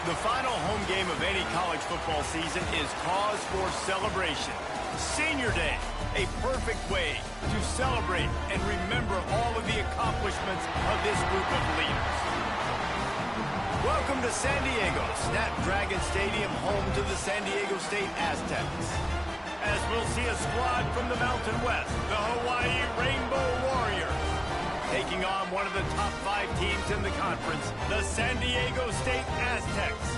The final home game of any college football season is cause for celebration. Senior Day, a perfect way to celebrate and remember all of the accomplishments of this group of leaders. Welcome to San Diego, Snapdragon Stadium, home to the San Diego State Aztecs. As we'll see a squad from the Mountain West, the Hawaii Rainbow Warriors, taking on one of the top 5 teams in the conference, the San Diego State Aztecs.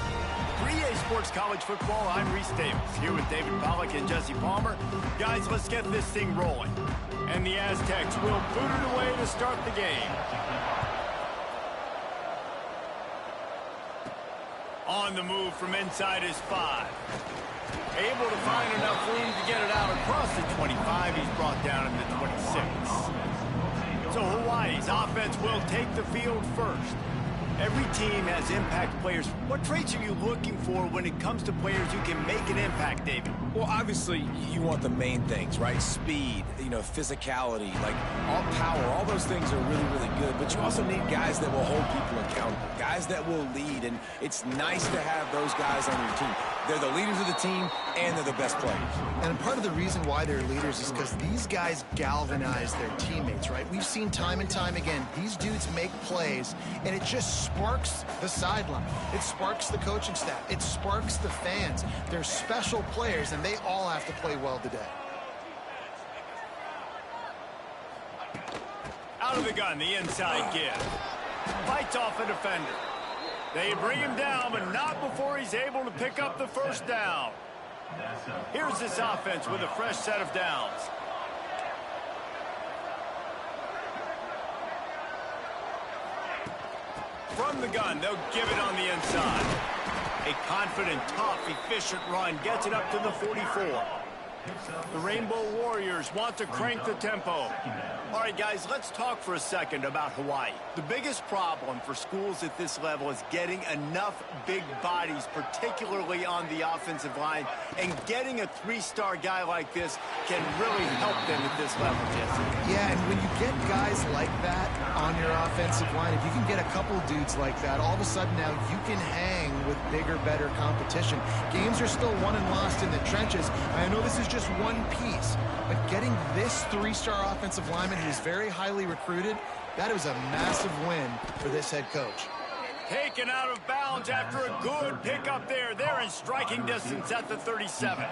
3A Sports College Football, I'm Reese Davis, here with David Pollack and Jesse Palmer. Guys, let's get this thing rolling. And the Aztecs will boot it away to start the game. On the move from inside his 5. Able to find enough room to get it out across the 25. He's brought down in the 26. So Hawaii's offense will take the field first. Every team has impact players. What traits are you looking for when it comes to players who can make an impact, David? Well, obviously, you want the main things, right? Speed, physicality, like all power, all those things are really, really good. But you also need guys that will hold people accountable, guys that will lead. And it's nice to have those guys on your team. They're the leaders of the team, and they're the best players. And part of the reason why they're leaders is because these guys galvanize their teammates, right? We've seen time and time again, these dudes make plays, and it just sparks the sideline. It sparks the coaching staff. It sparks the fans. They're special players, and they all have to play well today. Out of the gun, the inside give. Fights off a defender. They bring him down, but not before he's able to pick up the first down. Here's this offense with a fresh set of downs. From the gun, they'll give it on the inside. A confident, tough, efficient run gets it up to the 44. The Rainbow Warriors want to crank the tempo. All right, guys, let's talk for a second about Hawaii. The biggest problem for schools at this level is getting enough big bodies, particularly on the offensive line, and getting a 3-star guy like this can really help them at this level, Jesse. Yeah, and when you get guys like that on your offensive line, if you can get a couple dudes like that, all of a sudden now you can hang with bigger, better competition. Games are still won and lost in the trenches. I know this is just one piece, but getting this 3-star offensive lineman who's very highly recruited, that was a massive win for this head coach. Taken out of bounds after a good pickup there. They're in striking distance at the 37.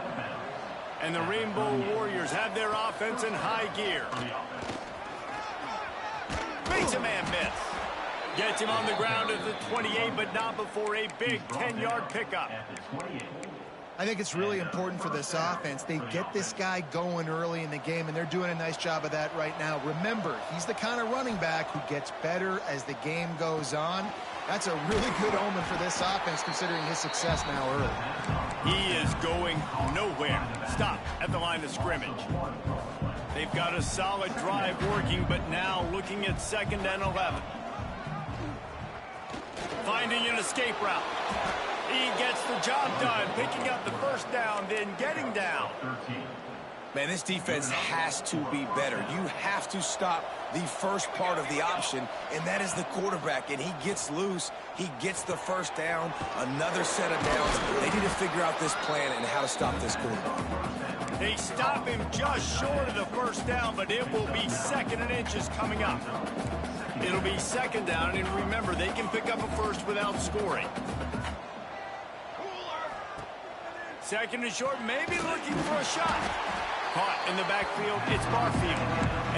And the Rainbow Warriors have their offense in high gear. Makes a man miss. Gets him on the ground at the 28, but not before a big 10-yard pickup. I think it's really important for this offense. They get this guy going early in the game, and they're doing a nice job of that right now. Remember, he's the kind of running back who gets better as the game goes on. That's a really good omen for this offense, considering his success now early. He is going nowhere. Stop at the line of scrimmage. They've got a solid drive working, but now looking at 2nd and 11. Finding an escape route. He gets the job done, picking up the first down, then getting down. Man, this defense has to be better. You have to stop the first part of the option, and that is the quarterback. And he gets loose. He gets the first down, another set of downs. They need to figure out this plan and how to stop this quarterback. They stop him just short of the first down, but it will be 2nd and inches coming up. It'll be 2nd down, and remember, they can pick up a first without scoring. 2nd and short, maybe looking for a shot. Caught in the backfield, it's Barfield.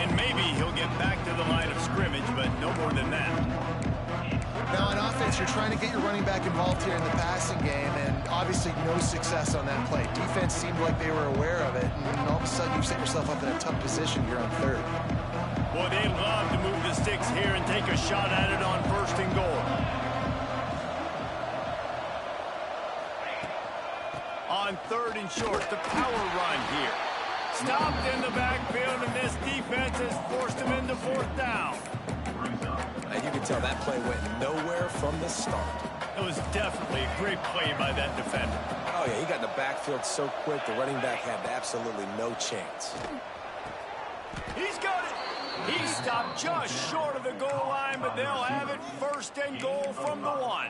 And maybe he'll get back to the line of scrimmage, but no more than that. Now, on offense, you're trying to get your running back involved here in the passing game, and obviously no success on that play. Defense seemed like they were aware of it, and all of a sudden you set yourself up in a tough position here on 3rd. Boy, they love to move the sticks here and take a shot at it on 1st and goal. On 3rd and short, the power run here. Stopped in the backfield, and this defense has forced him into 4th down. And you can tell that play went nowhere from the start. It was definitely a great play by that defender. Oh, yeah, he got in the backfield so quick, the running back had absolutely no chance. He's got it. He stopped just short of the goal line, but they'll have it 1st and goal from the 1.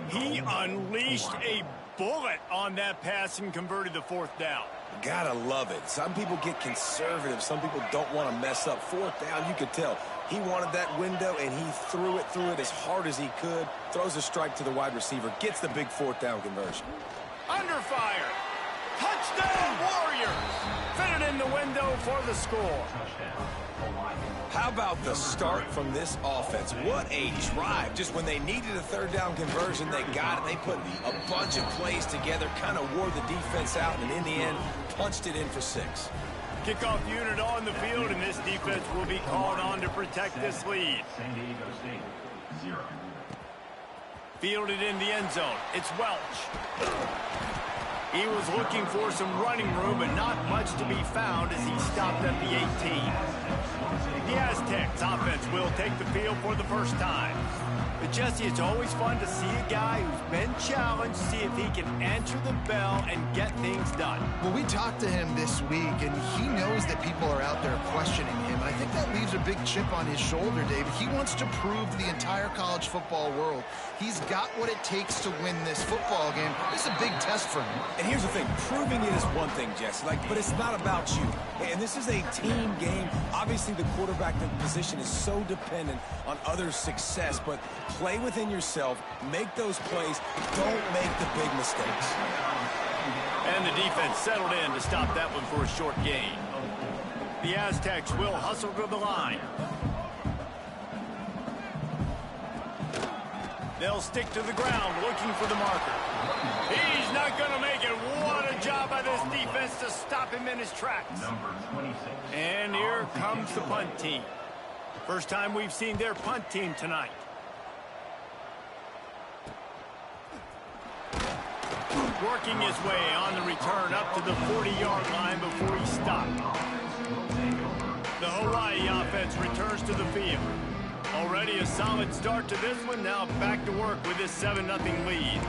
He unleashed a bullet on that pass and converted the fourth down. Gotta love it. Some people get conservative. Some people don't want to mess up. Fourth down, you could tell. He wanted that window, and he threw it as hard as he could. Throws a strike to the wide receiver. Gets the big fourth down conversion. Under fire. Touchdown, Warriors. Fitted in the window for the score. How about the start from this offense? What a drive. Just when they needed a third down conversion, they got it. They put a bunch of plays together, kind of wore the defense out, and in the end, punched it in for 6. Kickoff unit on the field, and this defense will be called on to protect this lead. San Diego State, 0. Fielded in the end zone. It's Welch. He was looking for some running room, but not much to be found as he stopped at the 18. The Aztecs offense will take the field for the first time. But Jesse, it's always fun to see a guy who's been challenged, see if he can answer the bell and get things done. Well, we talked to him this week, and he knows that people are out there questioning him. I think that leaves a big chip on his shoulder, David. He wants to prove to the entire college football world he's got what it takes to win this football game. It's a big test for him. And here's the thing. Proving it is one thing, Jesse, but it's not about you. And this is a team game. Obviously, the quarterback position is so dependent on others' success, but play within yourself, make those plays, don't make the big mistakes. And the defense settled in to stop that one for a short gain. The Aztecs will hustle to the line. They'll stick to the ground looking for the marker. He's not going to make it. What a job by this defense to stop him in his tracks. Number 26. And here comes the punt team. First time we've seen their punt team tonight. Working his way on the return up to the 40-yard line before he stopped. The Hawaii offense returns to the field. Already a solid start to this one. Now back to work with this 7-0 lead.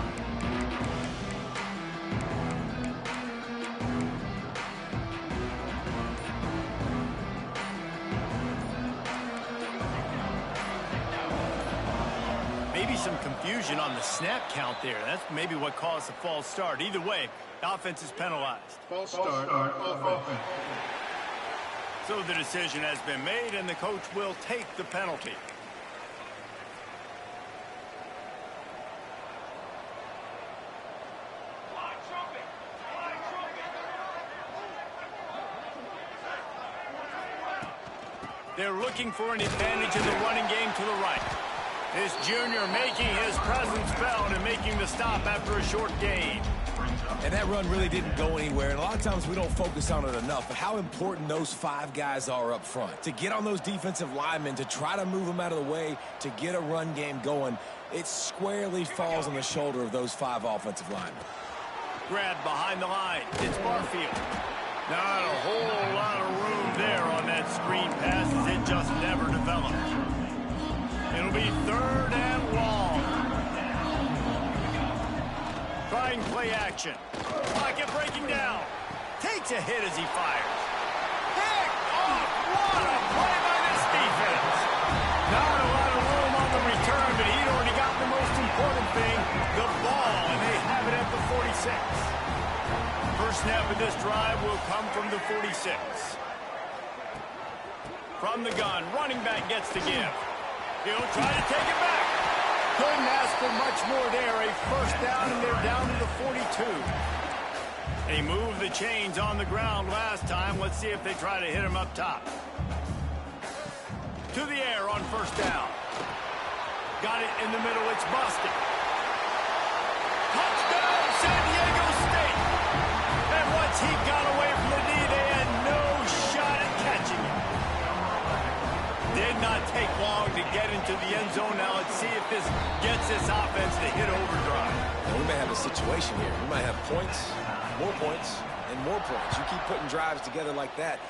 Maybe some confusion on the snap count there. That's maybe what caused the false start. Either way, the offense is penalized. False start offense. So the decision has been made, and the coach will take the penalty. They're looking for an advantage in the running game to the right. This junior making his presence felt and making the stop after a short gain. And that run really didn't go anywhere, and a lot of times we don't focus on it enough, but how important those 5 guys are up front. To get on those defensive linemen, to try to move them out of the way, to get a run game going, it squarely falls on the shoulder of those 5 offensive linemen. Grabbed behind the line. It's Barfield. Not a whole lot of room there on that screen pass as it just never developed. It'll be 3rd and long. Trying play action. Pocket breaking down. Takes a hit as he fires. Picked off. What a play by this defense. Not a lot of room on the return, but he'd already got the most important thing, the ball, and they have it at the 46. First snap of this drive will come from the 46. From the gun, running back gets the give. He'll try to take it back. Couldn't ask for much more there. A first down, and they're down to the 42. They moved the chains on the ground last time. Let's see if they try to hit him up top. To the air on first down. Got it in the middle. It's busted. Touchdown, San Diego State. And once he got away from the knee, they had no shot at catching him. Did not take long to get into the end zone. Now let's see if this gets this offense to hit overdrive. Well, we may have a situation here. We might have points, and more points. You keep putting drives together like that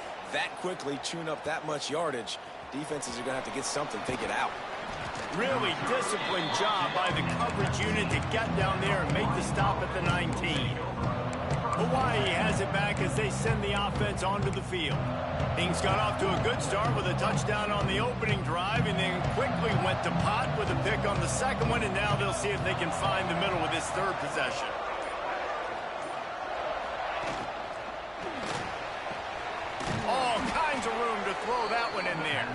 quickly, tune up that much yardage, defenses are going to have to get something figured out. Really disciplined job by the coverage unit to get down there and make the stop at the 19. Hawaii has it back as they send the offense onto the field. Things got off to a good start with a touchdown on the opening drive and then quickly went to pot with a pick on the second one, and now they'll see if they can find the middle with this third possession. All kinds of room to throw that one in there.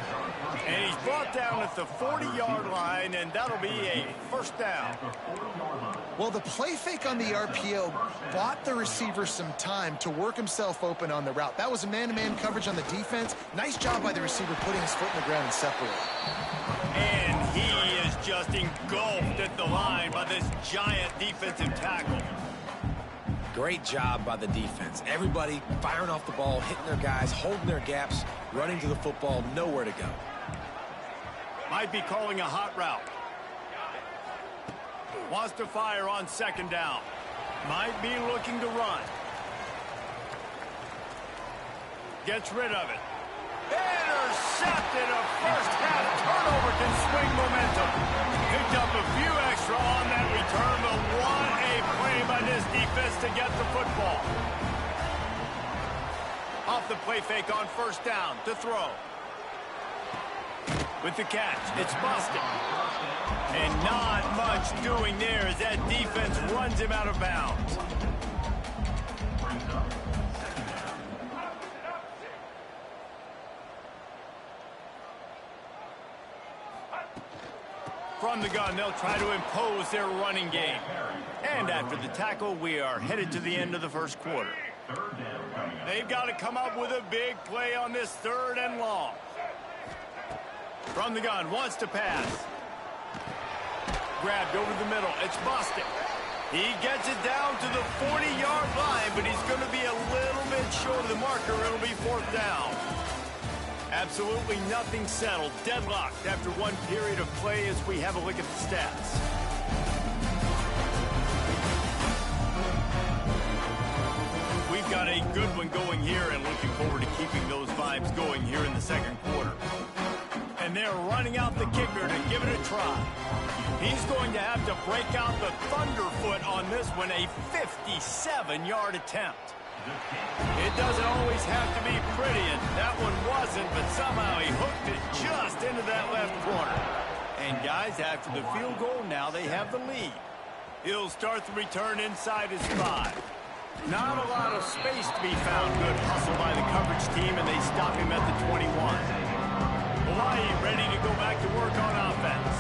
And he's brought down at the 40-yard line, and that'll be a first down. Well, the play fake on the RPO bought the receiver some time to work himself open on the route. That was a man-to-man coverage on the defense. Nice job by the receiver putting his foot in the ground and separating. And he is just engulfed at the line by this giant defensive tackle. Great job by the defense. Everybody firing off the ball, hitting their guys, holding their gaps, running to the football, nowhere to go. Might be calling a hot route. Wants to fire on second down. Might be looking to run. Gets rid of it. Intercepted. A first half turnover can swing momentum. Picked up a few extra on that return, but what a play by this defense to get the football. Off the play fake on first down to throw. With the catch, it's busted. And not much doing there as that defense runs him out of bounds. From the gun, they'll try to impose their running game. And after the tackle, we are headed to the end of the first quarter. They've got to come up with a big play on this third and long. From the gun, wants to pass. Grabbed over the middle. It's busted. He gets it down to the 40-yard line, but he's going to be a little bit short of the marker. It'll be fourth down. Absolutely nothing settled. Deadlocked after one period of play as we have a look at the stats. We've got a good one going here and looking forward to keeping those vibes going here in the second quarter. And they're running out the kicker to give it a try. He's going to have to break out the thunderfoot on this one, a 57-yard attempt. It doesn't always have to be pretty, and that one wasn't, but somehow he hooked it just into that left corner. And guys, after the field goal, now they have the lead. He'll start the return inside his 5. Not a lot of space to be found. Good hustle by the coverage team, and they stop him at the 21. Hawaii ready to go back to work on offense.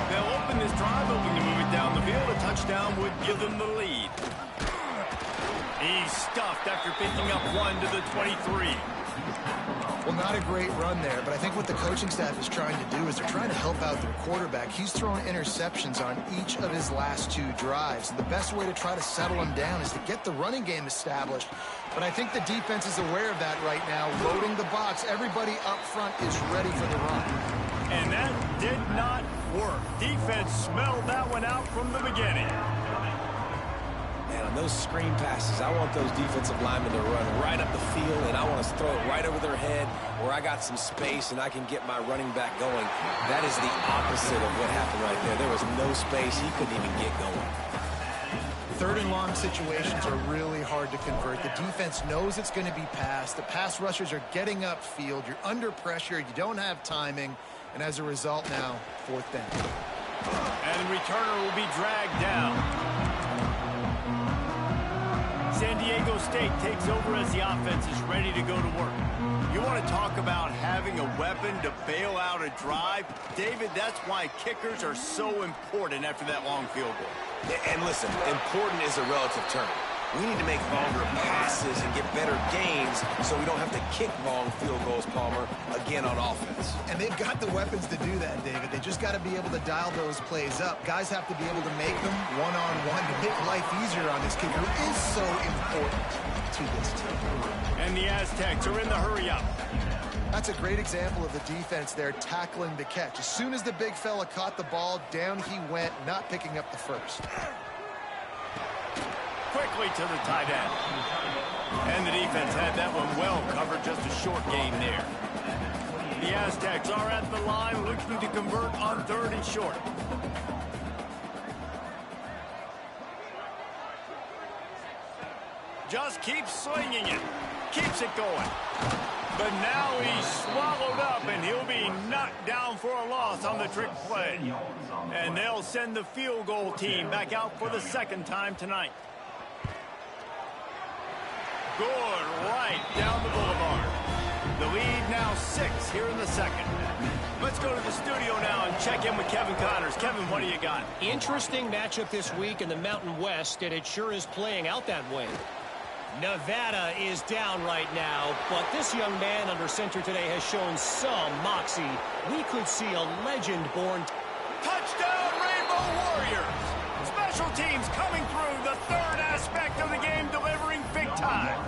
They'll open this drive, hoping to move it down the field. A touchdown would give them the lead. He's stuffed after picking up one to the 23. Well, not a great run there, but I think what the coaching staff is trying to do is they're trying to help out their quarterback. He's thrown interceptions on each of his last 2 drives. And the best way to try to settle him down is to get the running game established. But I think the defense is aware of that right now, loading the box. Everybody up front is ready for the run. And that did not work. Defense smelled that one out from the beginning. Man, on those screen passes, I want those defensive linemen to run right up the field, and I want to throw it right over their head where I got some space and I can get my running back going. That is the opposite of what happened right there. There was no space. He couldn't even get going. Third and long situations are really hard to convert. The defense knows it's going to be passed. The pass rushers are getting upfield. You're under pressure. You don't have timing. And as a result now, fourth down. And the returner will be dragged down. San Diego State takes over as the offense is ready to go to work. You want to talk about having a weapon to bail out a drive? David, that's why kickers are so important after that long field goal. And listen, important is a relative term. We need to make longer passes and get better gains so we don't have to kick long field goals, Palmer, again on offense. And they've got the weapons to do that, David. They just got to be able to dial those plays up. Guys have to be able to make them one-on-one to make life easier on this kicker. It is so important to this team. And the Aztecs are in the hurry-up. That's a great example of the defense there tackling the catch. As soon as the big fella caught the ball, down he went, not picking up the first. Quickly to the tight end. And the defense had that one well covered, just a short game there. The Aztecs are at the line looking to convert on third and short. Just keeps slinging it. Keeps it going. But now he's swallowed up, and he'll be knocked down for a loss on the trick play. And they'll send the field goal team back out for the second time tonight. Good right down the boulevard. The lead now 6 here in the second. Let's go to the studio now and check in with Kevin Connors. Kevin, what do you got? Interesting matchup this week in the Mountain West, and it sure is playing out that way. Nevada is down right now, but this young man under center today has shown some moxie. We could see a legend born. Touchdown, Rainbow Warriors! Special teams coming through, the third aspect of the game, delivering big time.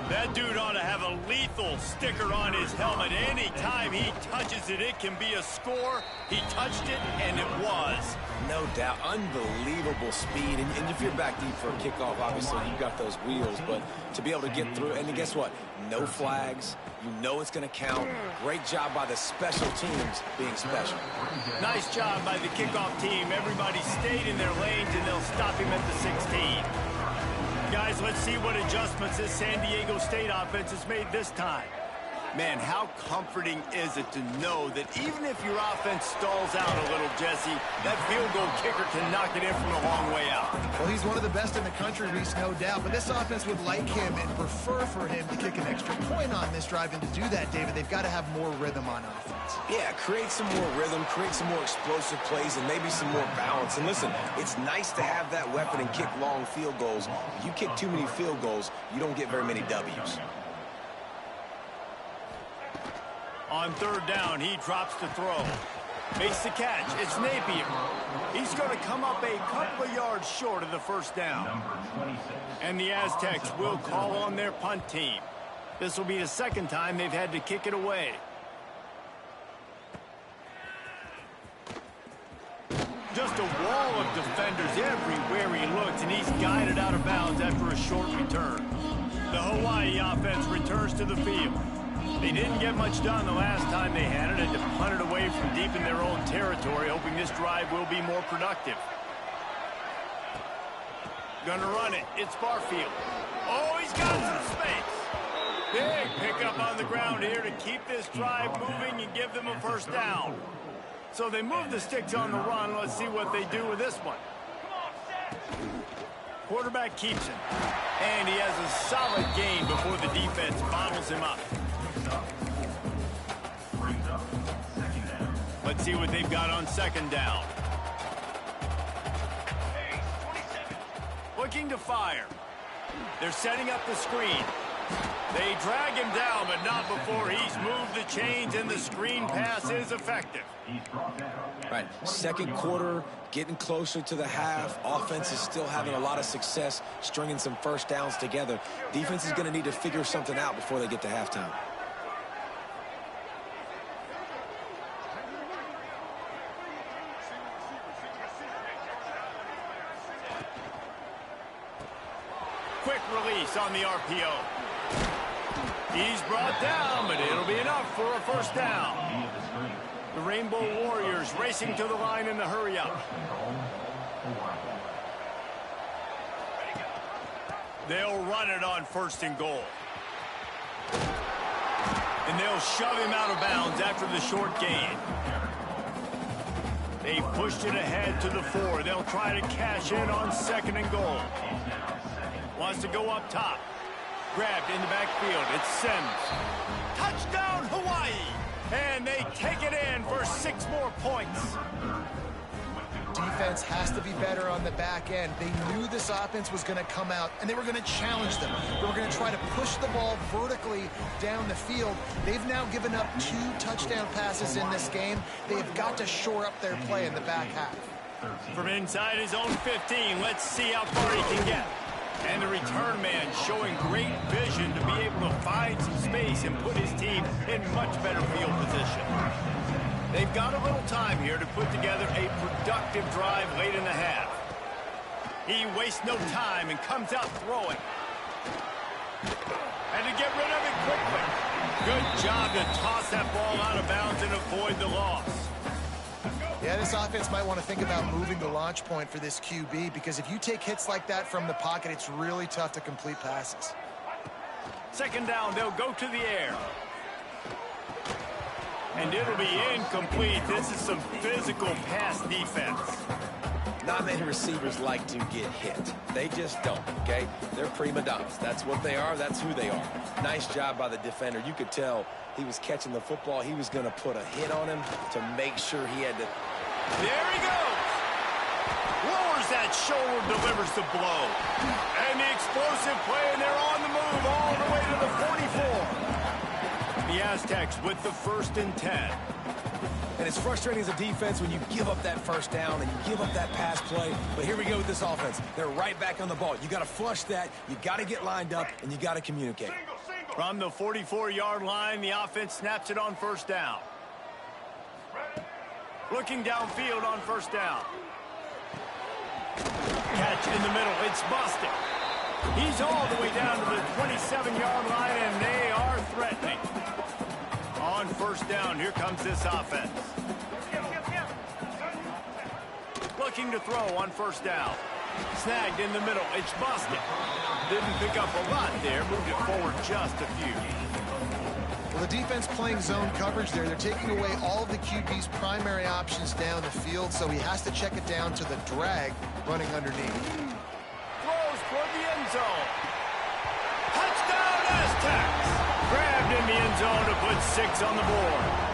That dude ought to have a lethal sticker on his helmet. Anytime he touches it, it can be a score. He touched it, and it was. No doubt. Unbelievable speed. And if you're back deep for a kickoff, obviously, you've got those wheels. But to be able to get through, and then guess what? No flags. You know it's going to count. Great job by the special teams being special. Nice job by the kickoff team. Everybody stayed in their lanes, and they'll stop him at the 16. Guys, let's see what adjustments this San Diego State offense has made this time. Man, how comforting is it to know that even if your offense stalls out a little, Jesse, that field goal kicker can knock it in from a long way out. Well, he's one of the best in the country, Reese, no doubt. But this offense would like him and prefer for him to kick an extra point on this drive. And to do that, David, they've got to have more rhythm on offense. Yeah, create some more rhythm, create some more explosive plays, and maybe some more balance. And listen, it's nice to have that weapon and kick long field goals. If you kick too many field goals, you don't get very many W's. On third down, he drops the throw. Makes the catch. It's Napier. He's going to come up a couple of yards short of the first down. And the Aztecs will call on their punt team. This will be the second time they've had to kick it away. Just a wall of defenders everywhere he looks, and he's guided out of bounds after a short return. The Hawaii offense returns to the field. They didn't get much done the last time they had it, and to punt it away from deep in their own territory, hoping this drive will be more productive. Gonna run it. It's Barfield. Oh, he's got some space. Big pickup on the ground here to keep this drive moving and give them a first down. So they move the sticks on the run. Let's see what they do with this one. Quarterback keeps it. And he has a solid gain before the defense bottles him up. Let's see what they've got on second down. Looking to fire. They're setting up the screen. They drag him down, but not before he's moved the chains, and the screen pass is effective. Right, second quarter, getting closer to the half. Offense is still having a lot of success stringing some first downs together. Defense is going to need to figure something out before they get to halftime. Quick release on the RPO. He's brought down, but it'll be enough for a first down. The Rainbow Warriors racing to the line in the hurry-up. They'll run it on first and goal. And they'll shove him out of bounds after the short gain. They pushed it ahead to the 4. They'll try to cash in on second and goal. Wants to go up top. Grabbed in the backfield. It's Sims. Touchdown, Hawaii! And they take it in for 6 more points. Defense has to be better on the back end. They knew this offense was going to come out, and they were going to challenge them. They were going to try to push the ball vertically down the field. They've now given up 2 touchdown passes in this game. They've got to shore up their play in the back half. From inside his own 15, let's see how far he can get. And the return man showing great vision to be able to find some space and put his team in much better field position. They've got a little time here to put together a productive drive late in the half. He wastes no time and comes out throwing. And to get rid of it quickly. Good job to toss that ball out of bounds and avoid the loss. Yeah, this offense might want to think about moving the launch point for this QB, because if you take hits like that from the pocket, it's really tough to complete passes. Second down, they'll go to the air. And it'll be incomplete. This is some physical pass defense. Not many receivers like to get hit. They just don't, okay? They're prima donnas. That's what they are. That's who they are. Nice job by the defender. You could tell he was catching the football. He was going to put a hit on him to make sure he had to. There he goes. Lowers that shoulder, delivers the blow. And the explosive play, and they're on the move all the way to the 44. The Aztecs with the 1st and 10. And it's frustrating as a defense when you give up that first down and you give up that pass play. But here we go with this offense. They're right back on the ball. You got to flush that. You got to get lined up, and you got to communicate. From the 44-yard line, the offense snaps it on 1st down. Looking downfield on 1st down. Catch in the middle. It's busted. He's all the way down to the 27-yard line, and they are threatening. On 1st down, here comes this offense. Looking to throw on 1st down. Snagged in the middle. It's busted. Didn't pick up a lot there. Moved it forward just a few. Well, the defense playing zone coverage there. They're taking away all of the QB's primary options down the field, so he has to check it down to the drag running underneath. Throws toward the end zone. Touchdown, Aztecs! Grabbed in the end zone to put 6 on the board.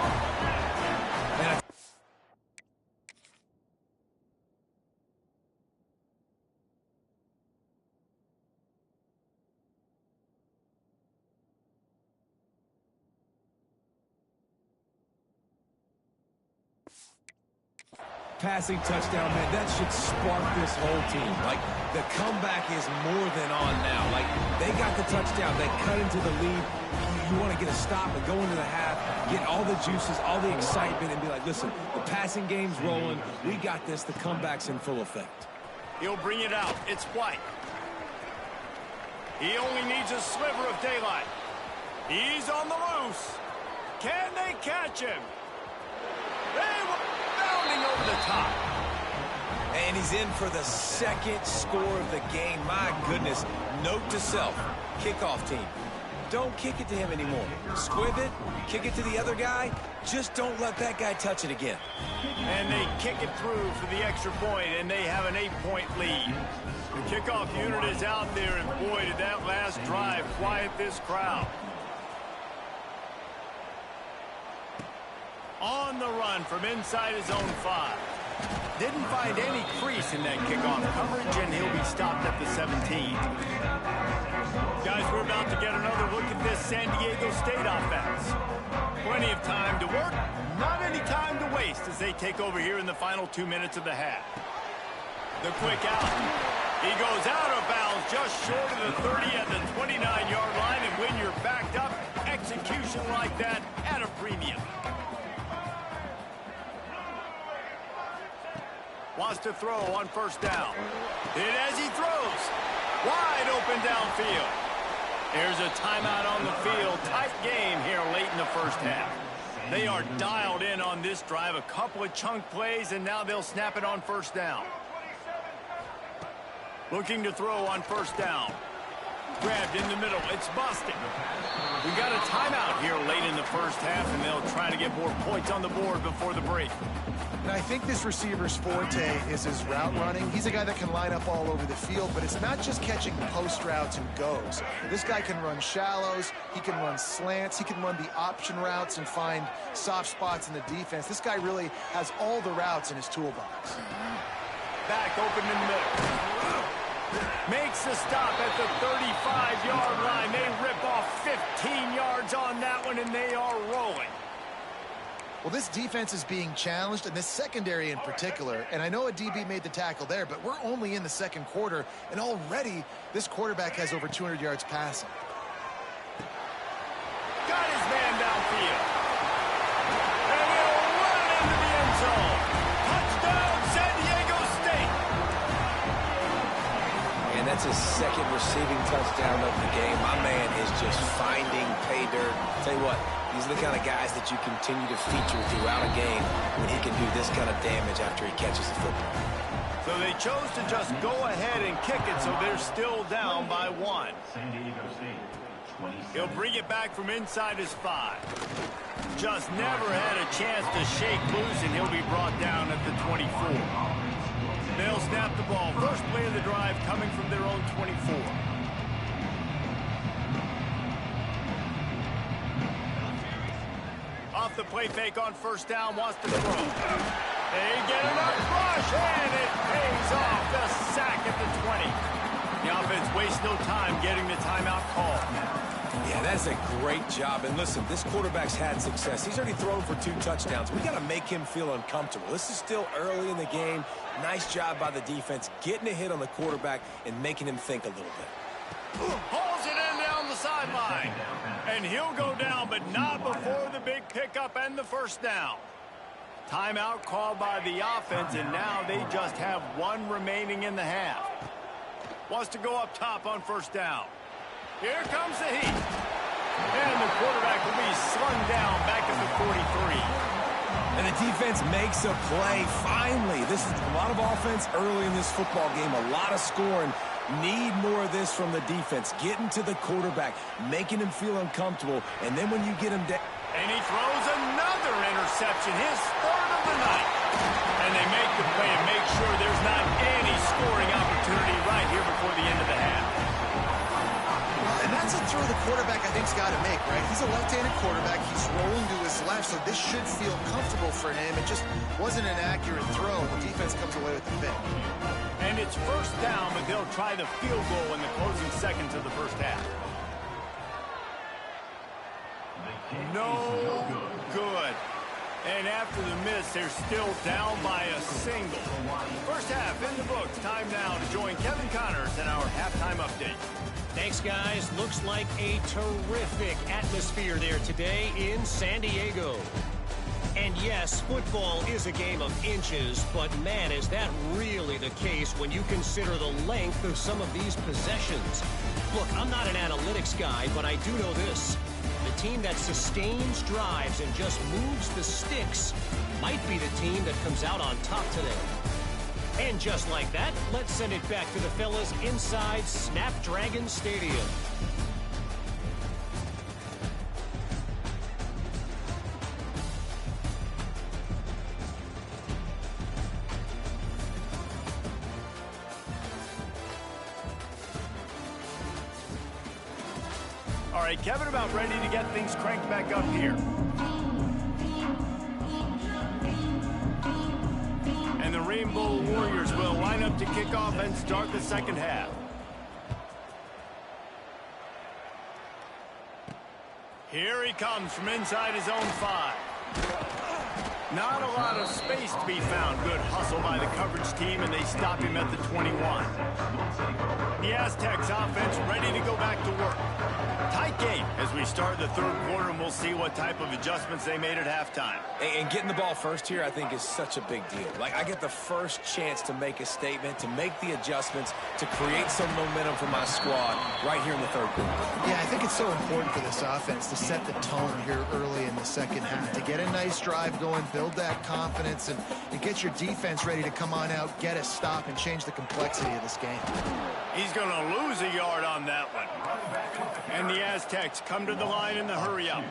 Passing touchdown, man, that should spark this whole team. Like, the comeback is more than on now. Like, they got the touchdown. They cut into the lead. You want to get a stop and go into the half, get all the juices, all the excitement, and be like, listen, the passing game's rolling. We got this. The comeback's in full effect. He'll bring it out. It's White. He only needs a sliver of daylight. He's on the loose. Can they catch him? They were bounding over the top. And he's in for the 2nd score of the game. My goodness. Note to self, kickoff team. Don't kick it to him anymore. Squib it, kick it to the other guy. Just don't let that guy touch it again. And they kick it through for the extra point, and they have an 8-point lead. The kickoff unit is out there, and boy, did that last drive quiet this crowd. On the run from inside his own 5. Didn't find any crease in that kickoff coverage, and he'll be stopped at the 17. Guys, we're about to get another look at this San Diego State offense. Plenty of time to work, not any time to waste as they take over here in the final 2 minutes of the half. The quick out. He goes out of bounds just short of the 30 at the 29-yard line, and when you're backed up, execution like that at a premium. Wants to throw on 1st down. Hit as he throws. Wide open downfield. There's a timeout on the field. Tight game here late in the 1st half. They are dialed in on this drive. A couple of chunk plays, and now they'll snap it on 1st down. Looking to throw on 1st down. Grabbed in the middle. It's busted. We got a timeout here late in the 1st half, and they'll try to get more points on the board before the break. And I think this receiver's forte is his route running. He's a guy that can line up all over the field, but it's not just catching post routes and goes. This guy can run shallows, he can run slants, he can run the option routes and find soft spots in the defense. This guy really has all the routes in his toolbox. Back open in the middle. Makes the stop at the 35-yard line. They rip off 15 yards on that one, and they are rolling. Well, this defense is being challenged, and this secondary in particular, and I know a DB made the tackle there, but we're only in the 2nd quarter, and already this quarterback has over 200 yards passing. Got his man downfield. And he'll run into the end zone. Touchdown, San Diego State. And that's his 2nd receiving touchdown of the game. My man is just finding pay dirt. Tell you what, These are the kind of guys that you continue to feature throughout a game when he can do this kind of damage after he catches the football. So they chose to just go ahead and kick it, so they're still down by 1. San Diego State, 27. He'll bring it back from inside his 5. Just never had a chance to shake loose, and he'll be brought down at the 24. They'll snap the ball. First play of the drive coming from their own 24. Off the play fake on first down, wants to throw. They get enough rush, and it pays off. The sack at the 20. The offense wastes no time getting the timeout call. Yeah, that's a great job. And listen, this quarterback's had success. He's already thrown for 2 touchdowns. We got to make him feel uncomfortable. This is still early in the game. Nice job by the defense, getting a hit on the quarterback and making him think a little bit. Hauls it in down the sideline. And he'll go down, but not before the big pickup and the first down. Timeout called by the offense, and now they just have 1 remaining in the half. Wants to go up top on first down. Here comes the heat. And the quarterback will be slung down back at the 43. And the defense makes a play. Finally, this is a lot of offense early in this football game, a lot of scoring. Need more of this from the defense. Getting to the quarterback, making him feel uncomfortable, and then when you get him down. And he throws another interception, his 3rd of the night. And they make the play and make sure there's not any scoring opportunity right here before the end of the half. And that's a throw the quarterback, I think, has got to make, right? He's a left-handed quarterback. He's rolling to his left, so this should feel comfortable for him. It just wasn't an accurate throw. The defense comes away with the pick. And it's first down, but they'll try the field goal in the closing seconds of the first half. No good. And after the miss, they're still down by a single. First half in the books. Time now to join Kevin Connors in our halftime update. Thanks, guys. Looks like a terrific atmosphere there today in San Diego. And yes, football is a game of inches, but man, is that really the case when you consider the length of some of these possessions. Look, I'm not an analytics guy, but I do know this. The team that sustains drives and just moves the sticks might be the team that comes out on top today. And just like that, let's send it back to the fellas inside Snapdragon Stadium. All right, Kevin, about ready to get things cranked back up here. And the Rainbow Warriors will line up to kick off and start the second half. Here he comes from inside his own 5. Not a lot of space to be found. Good hustle by the coverage team, and they stop him at the 21. The Aztecs offense ready to go back to work. Tight game as we start the 3rd quarter, and we'll see what type of adjustments they made at halftime. And getting the ball first here, I think, is such a big deal. Like, I get the first chance to make a statement, to make the adjustments, to create some momentum for my squad right here in the 3rd quarter. Yeah, I think it's so important for this offense to set the tone here early in the second half, to get a nice drive going, build that confidence, and get your defense ready to come on out, get a stop, and change the complexity of this game. He's going to lose a yard on that one. And the Aztecs come to the line in the hurry-up.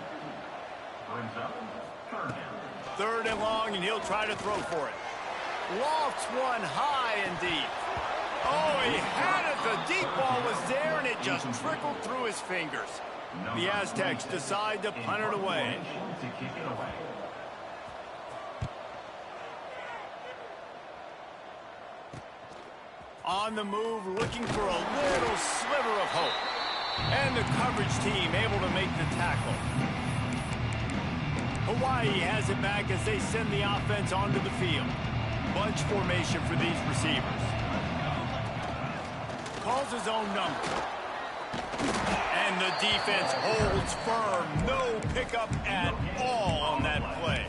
3rd and long, and he'll try to throw for it. Lofts one high and deep. Oh, he had it. The deep ball was there, and it just trickled through his fingers. The Aztecs decide to punt it away. On the move, looking for a little sliver of hope. And the coverage team able to make the tackle. Hawaii has it back as they send the offense onto the field. Bunch formation for these receivers. Calls his own number. And the defense holds firm. No pickup at all on that play.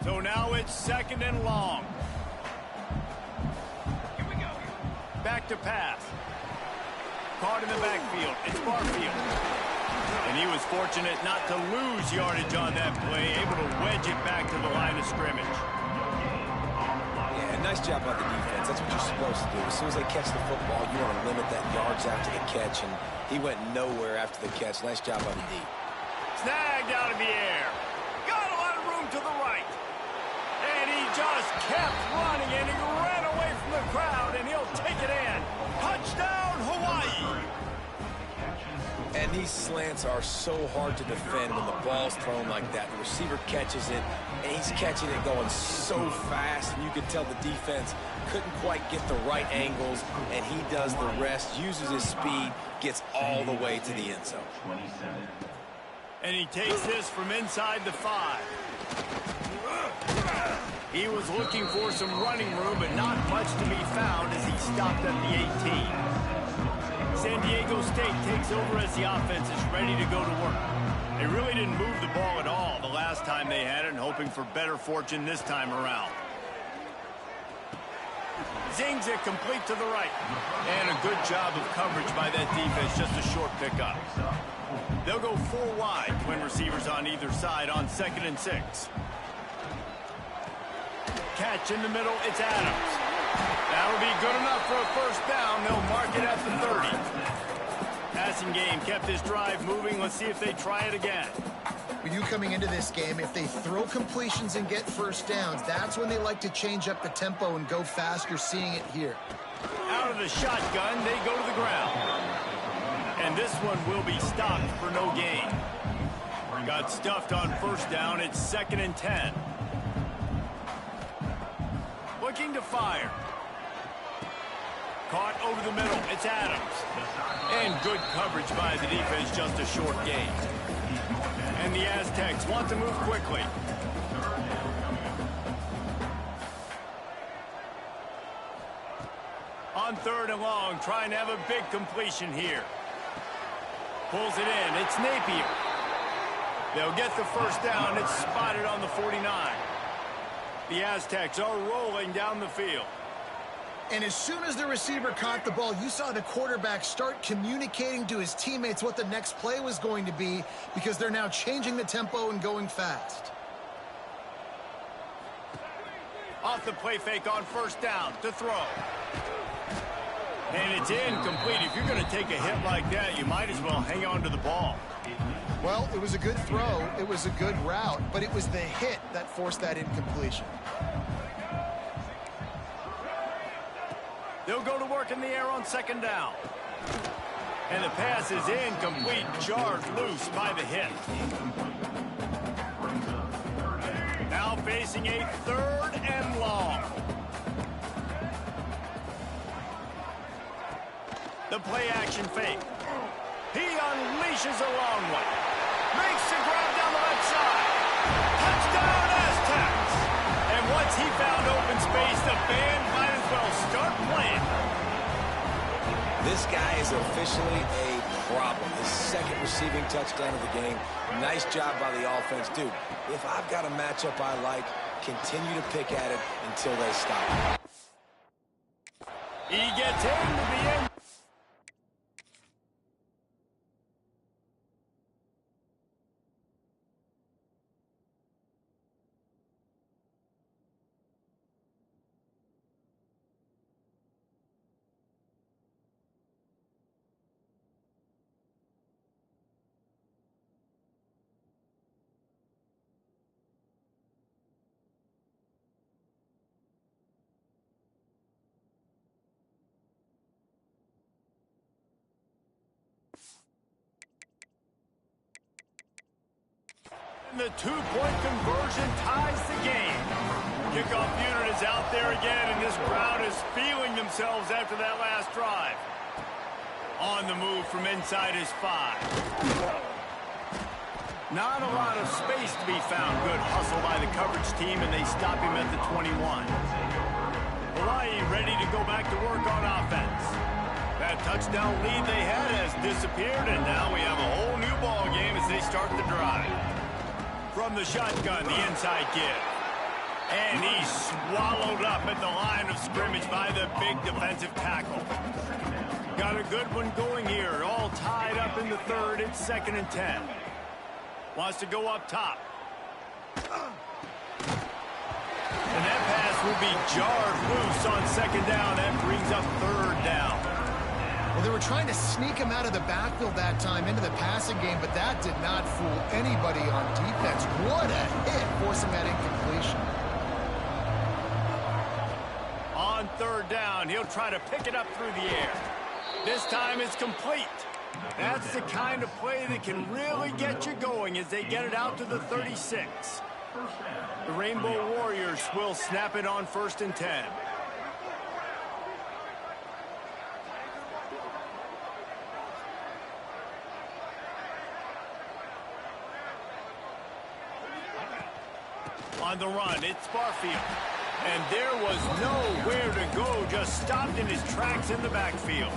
So now it's 2nd and long. Here we go. Back to pass. caught in the backfield. It's Barfield. And he was fortunate not to lose yardage on that play, able to wedge it back to the line of scrimmage. Yeah, nice job by the defense. That's what you're supposed to do. As soon as they catch the football, you want to limit that yards after the catch, and he went nowhere after the catch. Nice job by the D. Snagged out of the air. Got a lot of room to the right. And he just kept running, and he ran away from the crowd, and he'll take it in. Touchdown, Hawaii! And these slants are so hard to defend when the ball's thrown like that. The receiver catches it, and he's catching it going so fast, and you can tell the defense couldn't quite get the right angles, and he does the rest, uses his speed, gets all the way to the end zone. And he takes this from inside the 5. He was looking for some running room, but not much to be found as he stopped at the 18. San Diego State takes over as the offense is ready to go to work. They really didn't move the ball at all the last time they had it, and hoping for better fortune this time around. Zings it complete to the right. And a good job of coverage by that defense, just a short pickup. They'll go 4 wide, twin receivers on either side on 2nd and 6. Catch in the middle, it's Adams. That'll be good enough for a first down. They'll mark it at the 30. Passing game kept this drive moving. Let's see if they try it again. For you coming into this game, if they throw completions and get first downs, that's when they like to change up the tempo and go fast. You're seeing it here. Out of the shotgun, they go to the ground. And this one will be stopped for no gain. Got stuffed on first down. It's 2nd and 10. Looking to fire. Caught over the middle. It's Adams. And good coverage by the defense, just a short gain. And the Aztecs want to move quickly. On 3rd and long, trying to have a big completion here. Pulls it in. It's Napier. They'll get the first down. It's spotted on the 49. The Aztecs are rolling down the field. And as soon as the receiver caught the ball, you saw the quarterback start communicating to his teammates what the next play was going to be, because they're now changing the tempo and going fast. Off the play fake on first down to throw. And it's incomplete. If you're going to take a hit like that, you might as well hang on to the ball. Well, it was a good throw. It was a good route, but it was the hit that forced that incompletion. They'll go to work in the air on 2nd down. And the pass is incomplete, jarred loose by the hit. Now facing a 3rd and long. The play action fake. He unleashes a long one. Makes the grab down the left side. Touchdown, Aztecs! And once he found open space, the band might as well start playing. This guy is officially a problem. His 2nd receiving touchdown of the game. Nice job by the offense. Dude, if I've got a matchup I like, continue to pick at it until they stop. He gets into the end. The 2-point conversion ties the game. Kickoff unit is out there again, and this crowd is feeling themselves after that last drive. On the move from inside his 5. Not a lot of space to be found. Good hustle by the coverage team, and they stop him at the 21. Hawaii ready to go back to work on offense. That touchdown lead they had has disappeared, and now we have a whole new ball game as they start the drive. From the shotgun, the inside give. And he's swallowed up at the line of scrimmage by the big defensive tackle. Got a good one going here. All tied up in the third. It's 2nd and 10. Wants to go up top. And that pass will be jarred loose on 2nd down. That brings up 3rd down. Well, they were trying to sneak him out of the backfield that time into the passing game, but that did not fool anybody on defense. What a hit, forcing that incompletion. On 3rd down, he'll try to pick it up through the air. This time it's complete. That's the kind of play that can really get you going as they get it out to the 36. The Rainbow Warriors will snap it on 1st and 10. On the run, it's Barfield. And there was nowhere to go, just stopped in his tracks in the backfield.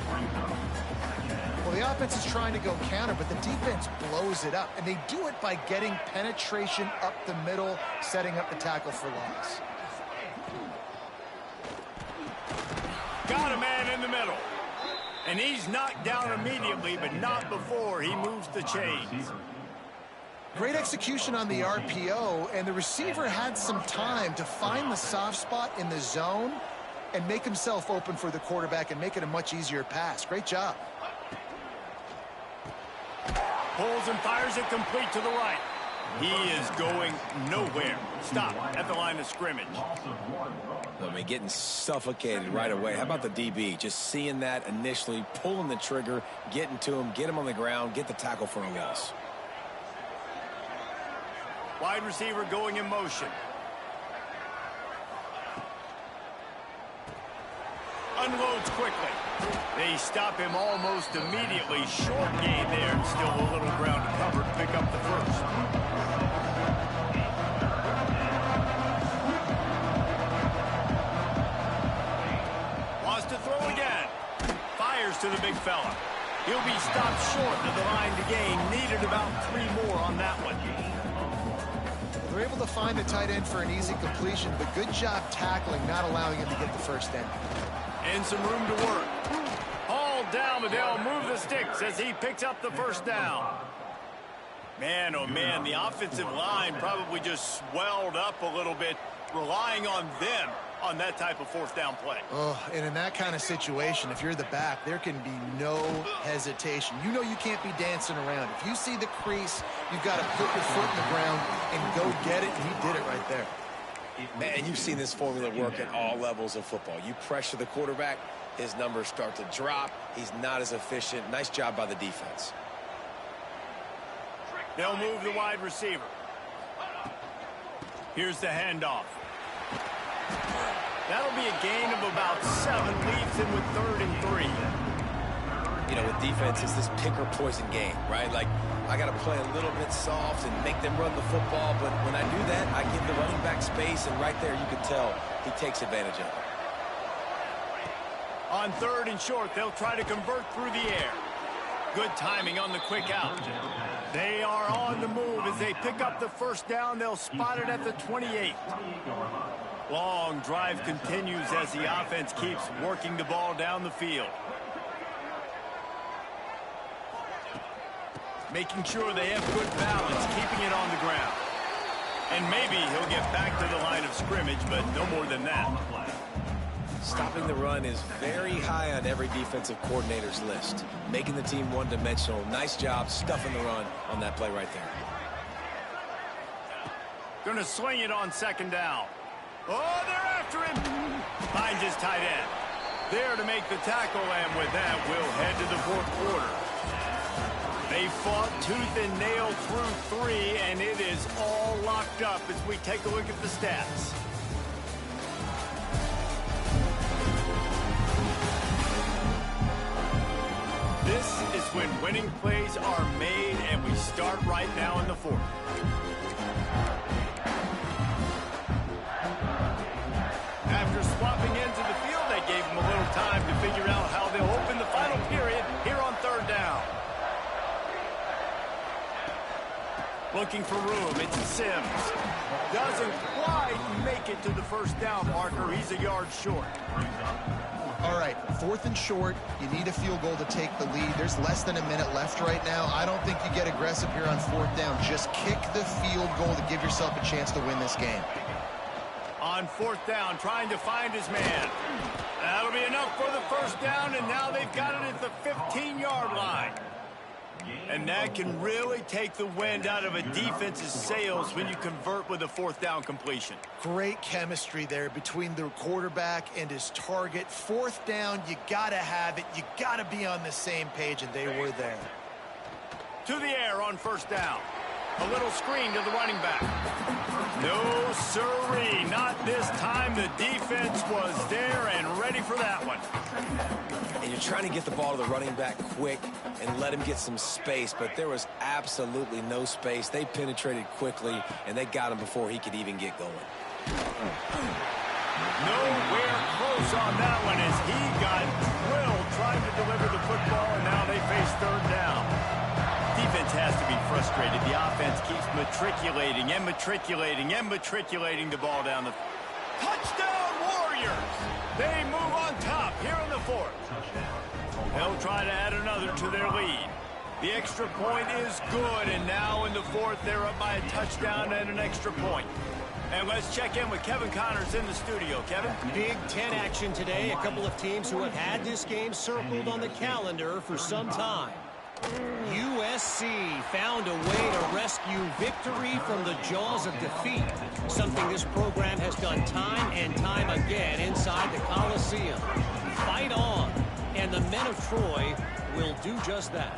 Well, the offense is trying to go counter, but the defense blows it up, and they do it by getting penetration up the middle, setting up the tackle for loss. Got a man in the middle. And he's knocked down immediately, but not before he moves the chains. Great execution on the RPO, and the receiver had some time to find the soft spot in the zone and make himself open for the quarterback and make it a much easier pass. Great job. Pulls and fires it complete to the right. He is going nowhere. Stop at the line of scrimmage. I mean, getting suffocated right away. How about the DB? Just seeing that initially, pulling the trigger, getting to him, get him on the ground, get the tackle for a loss. Wide receiver going in motion. Unloads quickly. They stop him almost immediately. Short gain there. Still a little ground to cover to pick up the first. Wants to throw again. Fires to the big fella. He'll be stopped short of the line to gain. Needed about 3 more on that one. They're able to find the tight end for an easy completion, but good job tackling, not allowing him to get the first down. And some room to work. Hauled down, but they'll move the sticks as he picks up the first down. Man, oh man, the offensive line probably just swelled up a little bit, relying on them on that type of 4th down play. Oh, and in that kind of situation, if you're the back, there can be no hesitation. You know you can't be dancing around. If you see the crease, you've got to put your foot in the ground and go get it, and he did it right there. Man, you've seen this formula work at all levels of football. You pressure the quarterback, his numbers start to drop. He's not as efficient. Nice job by the defense. They'll move the wide receiver. Here's the handoff. That'll be a gain of about 7, leaves him with 3rd and 3. You know, with defense, it's this pick or poison game, right? Like, I got to play a little bit soft and make them run the football, but when I do that, I give the running back space, and right there you can tell he takes advantage of it. On 3rd and short, they'll try to convert through the air. Good timing on the quick out. They are on the move as they pick up the first down. They'll spot it at the 28. Long drive continues as the offense keeps working the ball down the field. Making sure they have good balance, keeping it on the ground. And maybe he'll get back to the line of scrimmage, but no more than that. Stopping the run is very high on every defensive coordinator's list. Making the team one-dimensional. Nice job stuffing the run on that play right there. Going to swing it on 2nd down. Oh, they're after him. Finds his tight end. There to make the tackle, and with that, we'll head to the 4th quarter. They fought tooth and nail through 3, and it is all locked up as we take a look at the stats. This is when winning plays are made, and we start right now in the 4th. After swapping ends of the field, they gave them a little time to figure out how they'll open the final period here on 3rd down. Looking for room, it's Sims. Doesn't quite make make it to the first down, Parker. He's a yard short. All right, 4th and short. You need a field goal to take the lead. There's less than a minute left right now. I don't think you get aggressive here on 4th down. Just kick the field goal to give yourself a chance to win this game. On 4th down, trying to find his man. That'll be enough for the first down, and now they've got it at the 15-yard line. And that can really take the wind out of a defense's sails when you convert with a 4th down completion. Great chemistry there between the quarterback and his target. 4th down, you got to have it. You got to be on the same page, and they were there. To the air on 1st down. A little screen to the running back. No siree, not this time. The defense was there and ready for that one. And you're trying to get the ball to the running back quick and let him get some space, but there was absolutely no space. They penetrated quickly, and they got him before he could even get going. Nowhere close on that one as he got drilled trying to deliver the football, and now they face 3rd down. Defense has to be frustrated. The offense keeps matriculating and matriculating and matriculating the ball down the... Touchdown, Warriors! They move on top here in the 4th. They'll try to add another to their lead. The extra point is good, and now in the 4th, they're up by a touchdown and an extra point. And let's check in with Kevin Connors in the studio. Kevin? Big Ten action today. A couple of teams who have had this game circled on the calendar for some time. USC found a way to rescue victory from the jaws of defeat, something this program has done time and time again inside the Coliseum. Fight on, and the men of Troy will do just that.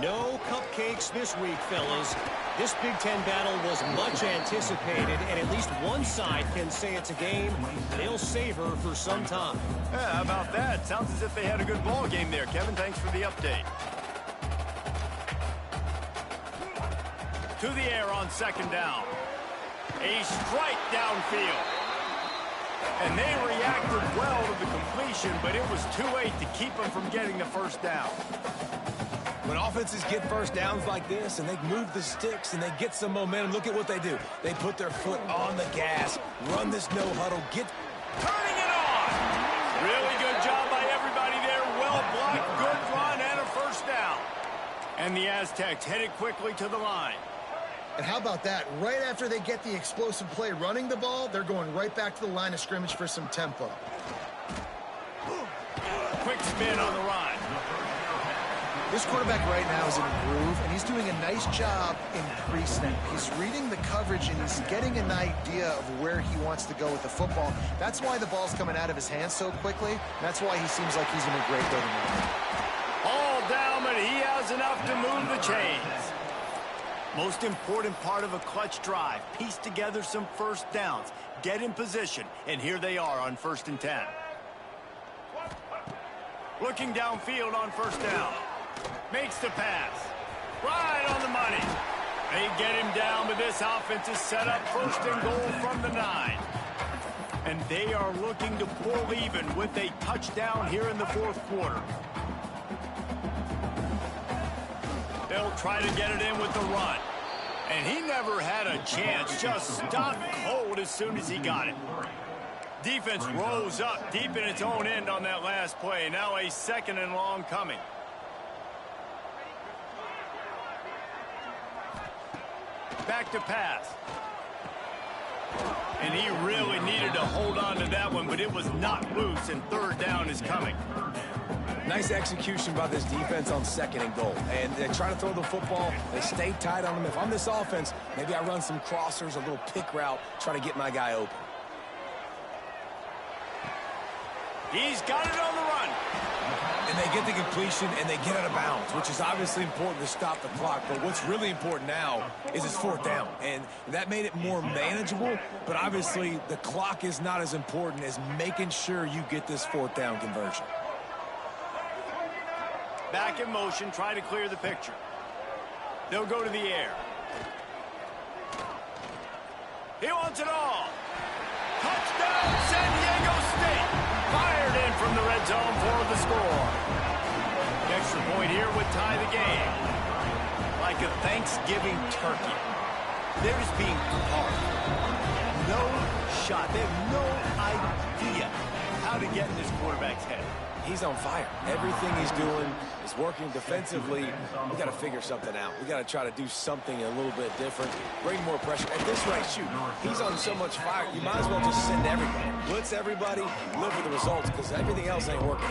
No cupcakes this week, fellas. This Big Ten battle was much anticipated, and at least one side can say it's a game they'll savor for some time. Yeah, how about that? Sounds as if they had a good ball game there, Kevin. Thanks for the update. To the air on 2nd down. A strike downfield. And they reacted well to the completion, but it was too late to keep them from getting the first down. When offenses get first downs like this and they move the sticks and they get some momentum, look at what they do. They put their foot on the gas, run this no huddle, get... Turning it on! Really good job by everybody there. Well blocked, good run, and a first down. And the Aztecs headed quickly to the line. And how about that? Right after they get the explosive play running the ball, they're going right back to the line of scrimmage for some tempo. Quick spin on the run. This quarterback right now is in a groove, and he's doing a nice job in pre-snap. He's reading the coverage, and he's getting an idea of where he wants to go with the football. That's why the ball's coming out of his hands so quickly. That's why he seems like he's in a great rhythm right now. All down, but he has enough to move the chains. Most important part of a clutch drive. Piece together some first downs. Get in position. And here they are on 1st and 10. Looking downfield on 1st down. Makes the pass. Right on the money. They get him down, but this offense is set up 1st and goal from the 9. And they are looking to pull even with a touchdown here in the 4th quarter. They'll try to get it in with the run. And he never had a chance. Just stopped cold as soon as he got it. Defense rose up deep in its own end on that last play. Now a 2nd and long coming. Back to pass. And he really needed to hold on to that one, but it was not loose, and 3rd down is coming. Nice execution by this defense on 2nd and goal. And they try to throw the football. They stay tight on them. If I'm this offense, maybe I run some crossers, a little pick route, try to get my guy open. He's got it on the run. And they get the completion, and they get out of bounds, which is obviously important to stop the clock. But what's really important now is it's 4th down. And that made it more manageable. But obviously, the clock is not as important as making sure you get this 4th down conversion. Back in motion, try to clear the picture. They'll go to the air. He wants it all. Touchdown, San Diego State. Fired in from the red zone for the score. The extra point here would tie the game. Like a Thanksgiving turkey. They're just being carved. No shot. They have no idea how to get in this quarterback's head. He's on fire. Everything he's doing is working defensively. We got to figure something out. We got to try to do something a little bit different. Bring more pressure. At this rate, shoot, he's on so much fire. You might as well just send everybody. Blitz everybody, live with the results, because everything else ain't working.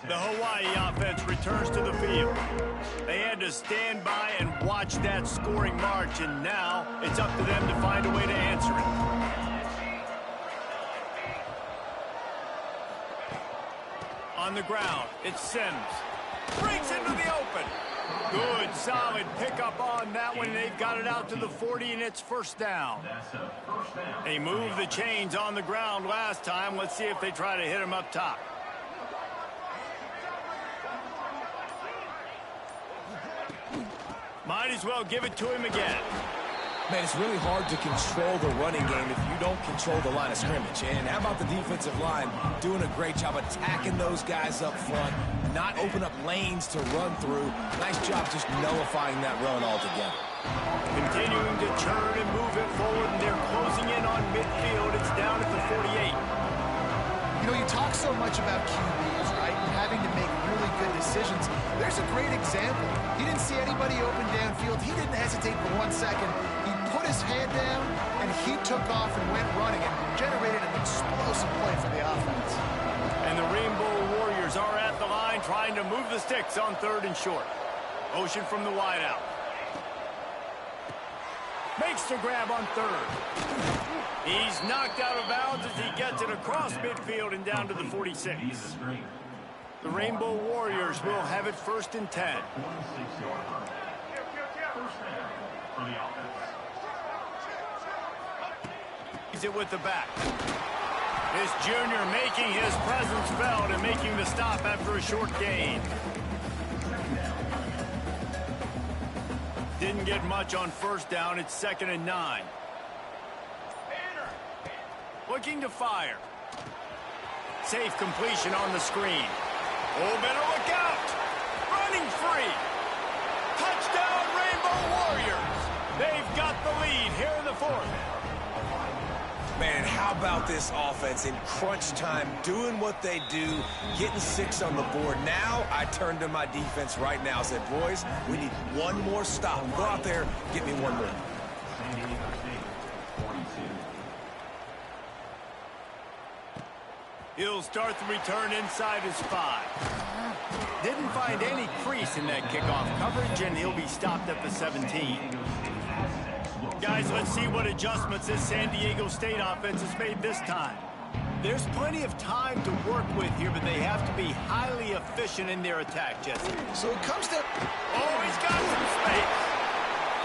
The Hawaii offense returns to the field. They had to stand by and watch that scoring march, and now it's up to them to find a way to answer it. On the ground, it's Sims. Breaks into the open. Good, solid pickup on that one. They've got it out to the 40, and it's first down. They moved the chains on the ground last time. Let's see if they try to hit him up top. Might as well give it to him again. Man, it's really hard to control the running game if you don't control the line of scrimmage. And how about the defensive line doing a great job attacking those guys up front, not open up lanes to run through. Nice job just nullifying that run altogether. Continuing to turn and move it forward, and they're closing in on midfield. It's down at the 48. You know, you talk so much about QBs, right? And having to make really good decisions. There's a great example. He didn't see anybody open downfield. He didn't hesitate for 1 second. He put his hand down, and he took off and went running and generated an explosive play for the offense. And the Rainbow Warriors are at the line trying to move the sticks on 3rd and short. Motion from the wideout. Makes the grab on 3rd. He's knocked out of bounds as he gets it across midfield and down to the 46. The Rainbow Warriors will have it 1st and 10. He's it with the back. This junior making his presence felt and making the stop after a short gain. Didn't get much on 1st down. It's 2nd and 9. Looking to fire. Safe completion on the screen. Oh, better look out. Running free. Touchdown, Rainbow Warriors. They've got the lead here in the 4th. Man, how about this offense in crunch time, doing what they do, getting 6 on the board. Now I turn to my defense right now and said, boys, we need one more stop. Go out there, get me one more. He'll start the return inside his 5. Didn't find any crease in that kickoff coverage, and he'll be stopped at the 17. Guys, let's see what adjustments this San Diego State offense has made this time. There's plenty of time to work with here, but they have to be highly efficient in their attack, Jesse. So it comes to... Oh, he's got some space.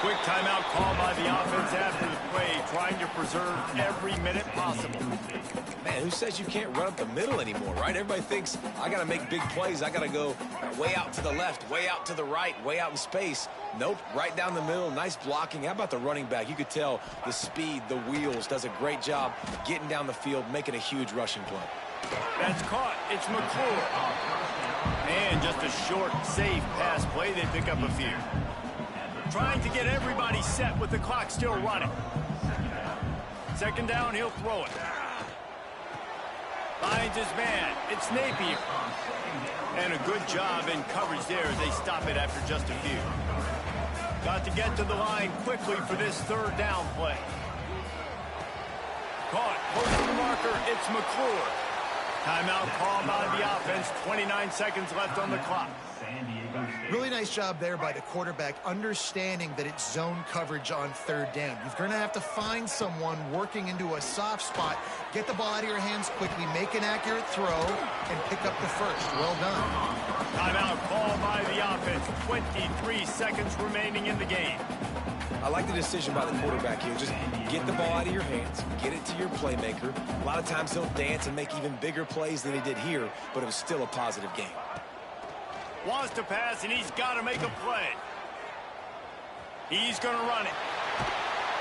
Quick timeout called by the offense after the play, trying to preserve every minute possible. Man, who says you can't run up the middle anymore, right? Everybody thinks, I got to make big plays. I got to go way out to the left, way out to the right, way out in space. Nope, right down the middle. Nice blocking. How about the running back? You could tell the speed, the wheels, does a great job getting down the field, making a huge rushing play. That's caught. It's McClure. And just a short, safe pass play. They pick up a few. Trying to get everybody set with the clock still running. Second down, he'll throw it. Finds his man. It's Napier. And a good job in coverage there as they stop it after just a few. Got to get to the line quickly for this third down play. Caught. Close to the marker. It's McClure. Timeout called by the offense. 29 seconds left on the clock. Really nice job there by the quarterback, understanding that it's zone coverage on third down. You're going to have to find someone working into a soft spot, get the ball out of your hands quickly, make an accurate throw, and pick up the first. Well done. Timeout called by the offense. 23 seconds remaining in the game. I like the decision by the quarterback here. Just get the ball out of your hands, get it to your playmaker. A lot of times he'll dance and make even bigger plays than he did here, but it was still a positive game. Wants to pass, and he's got to make a play. He's going to run it.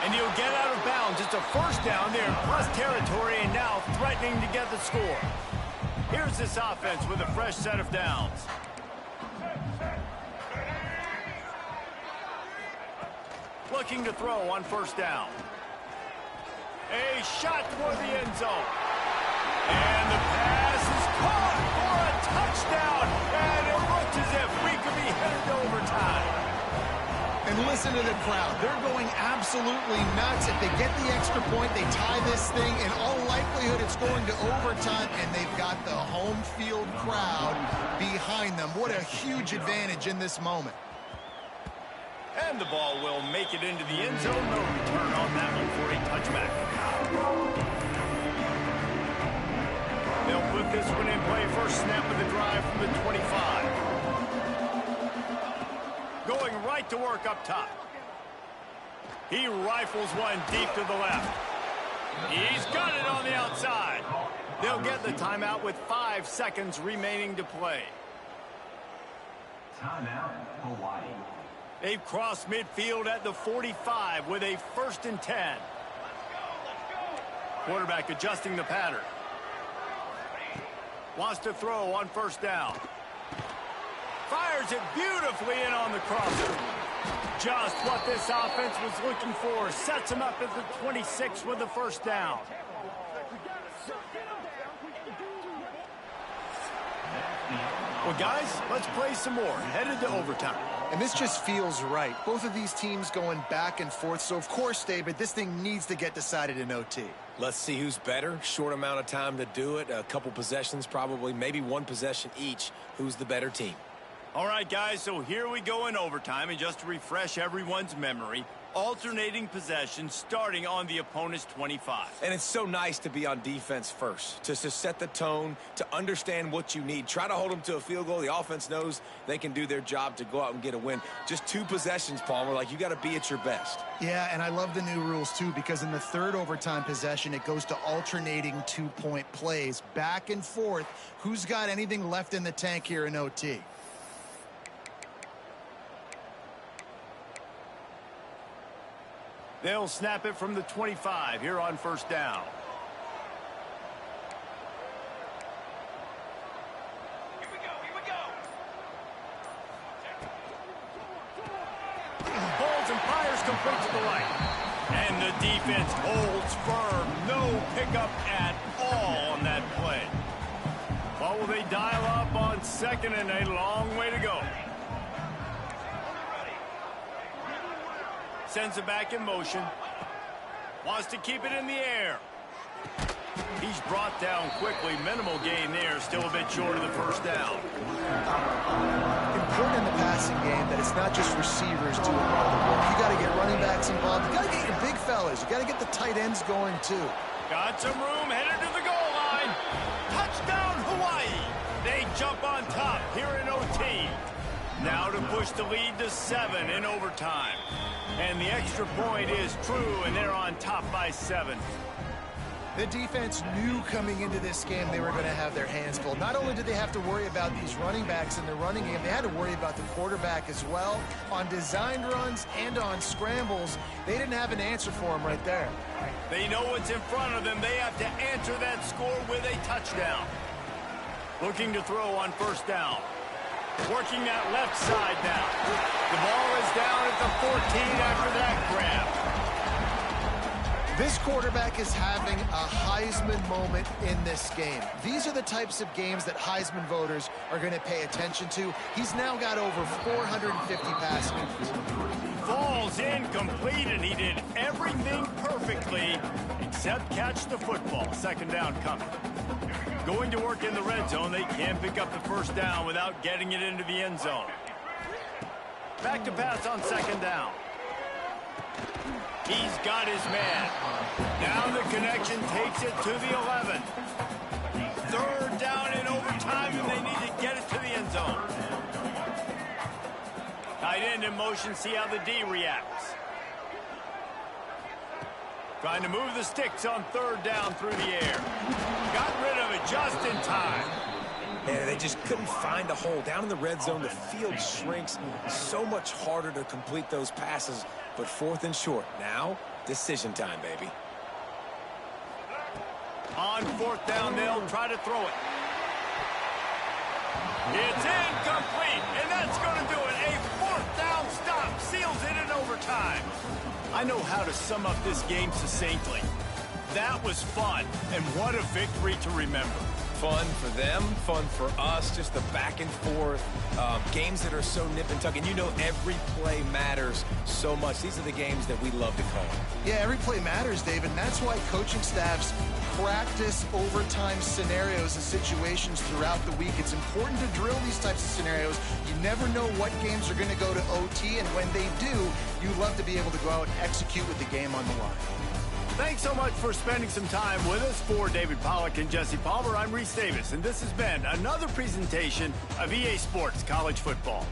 And he'll get out of bounds. It's a first down there, plus territory, and now threatening to get the score. Here's this offense with a fresh set of downs. Looking to throw on first down. A shot toward the end zone. And the pass is caught for a touchdown. And it looks as if we could be headed to overtime. And listen to the crowd. They're going absolutely nuts. If they get the extra point, they tie this thing. In all likelihood, it's going to overtime, and they've got the home field crowd behind them. What a huge advantage in this moment. And the ball will make it into the end zone. No return on that one for a touchback. They'll put this one in play. First snap of the drive from the 25. Going right to work up top. He rifles one deep to the left. He's got it on the outside. They'll get the timeout with 5 seconds remaining to play. Timeout, Hawaii. They've crossed midfield at the 45 with a 1st and 10. Quarterback adjusting the pattern. Wants to throw on first down. Fires it beautifully in on the crosser. Just what this offense was looking for. Sets him up at the 26 with the first down. Well, guys, let's play some more. Headed to overtime. And this just feels right. Both of these teams going back and forth. So, of course, David, this thing needs to get decided in OT. Let's see who's better. Short amount of time to do it. A couple possessions probably. Maybe one possession each. Who's the better team? All right, guys, so here we go in overtime. And just to refresh everyone's memory, alternating possessions starting on the opponent's 25. And it's so nice to be on defense first, to set the tone, to understand what you need. Try to hold them to a field goal. The offense knows they can do their job to go out and get a win. Just 2 possessions, Palmer. Like, you got to be at your best. Yeah, and I love the new rules, too, because in the third overtime possession, it goes to alternating 2-point plays. Back and forth. Who's got anything left in the tank here in OT? They'll snap it from the 25 here on first down. Here we go. Pulls and fires complete to the right. And the defense holds firm. No pickup at all on that play. What will they dial up on second and a long way to go? Sends it back in motion. Wants to keep it in the air. He's brought down quickly. Minimal gain there. Still a bit short of the first down. Important in the passing game that it's not just receivers doing all the work. You got to get running backs involved. You got to get your big fellas. You got to get the tight ends going, too. Got some room. Headed to the goal line. Touchdown, Hawaii. They jump on top here in OT. Now to push the lead to 7 in overtime. And the extra point is true, and they're on top by 7. The defense knew coming into this game they were going to have their hands full. Not only did they have to worry about these running backs in the running game, they had to worry about the quarterback as well. On designed runs and on scrambles, they didn't have an answer for him right there. They know what's in front of them. They have to answer that score with a touchdown. Looking to throw on first down. Working that left side now. The ball is down at the 14 after that grab. This quarterback is having a Heisman moment in this game. These are the types of games that Heisman voters are going to pay attention to. He's now got over 450 passing yards. Falls incomplete, and he did everything perfectly except catch the football. Second down coming. Going to work in the red zone. They can't pick up the first down without getting it into the end zone. Back to pass on second down. He's got his man. Now the connection takes it to the 11. Third down in overtime, and they need to get it to the end zone. Tight end in motion, see how the D reacts. Trying to move the sticks on third down through the air. Got rid of it just in time. Man, they just couldn't find a hole. Down in the red zone, the field shrinks. So much harder to complete those passes. But fourth and short. Now, decision time, baby. On fourth down, they'll try to throw it. It's incomplete, and that's going to do it. A fourth down stop seals it in overtime. I know how to sum up this game succinctly. That was fun, and what a victory to remember. Fun for them, fun for us, just the back and forth, games that are so nip and tuck, and you know every play matters so much. These are the games that we love to call. Yeah, every play matters, David, and that's why coaching staffs practice overtime scenarios and situations throughout the week. It's important to drill these types of scenarios. You never know what games are going to go to OT, and when they do, you love to be able to go out and execute with the game on the line. Thanks so much for spending some time with us. For David Pollack and Jesse Palmer, I'm Reese Davis, and this has been another presentation of EA Sports College Football.